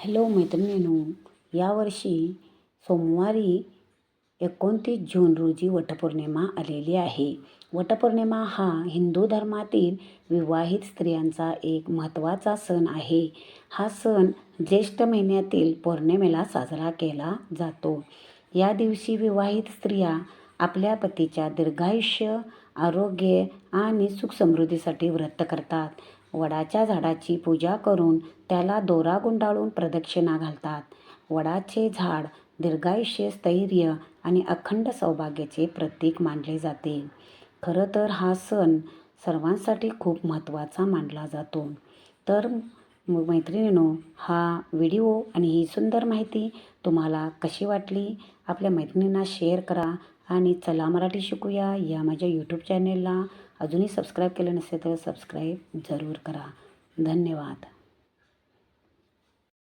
Hello मैत्रिणींनो, यावर्षी सोमवारी 29 जून रोजी वटपौर्णिमा आलेली आहे. वटपौर्णिमा हा हिंदू धर्मातील विवाहित स्त्रियांचा एक महत्त्वाचा सण आहे. हा सण ज्येष्ठ महिन्यातील पौर्णिमेला साजरा केला जातो. या दिवशी विवाहित स्त्रिया आपल्या पतीच्या दीर्घायुष्य, आरोग्य आणि सुखसमृद्धीसाठी व्रत करतात. वडाच्या झाडाची पूजा करून त्याला दोरा गुंडाळून प्रदक्षिणा घालतात. वडाचे झाड दीर्घायुष्य, स्थैर्य आणि अखंड सौभाग्याचे प्रतीक मानले जाते. खरं तर हा सण सर्वांसाठी खूप महत्त्वाचा मानला जातो. तर मैत्रिणींनो, हा व्हिडिओ आणि ही सुंदर माहिती तुम्हाला कशी वाटली? आपल्या मैत्रिणींना शेअर करा आणि चला मराठी शिकूया या माझ्या यूट्यूब चॅनेलला अजूनही सबस्क्राईब केलं नसेल तर सबस्क्राईब जरूर करा. धन्यवाद.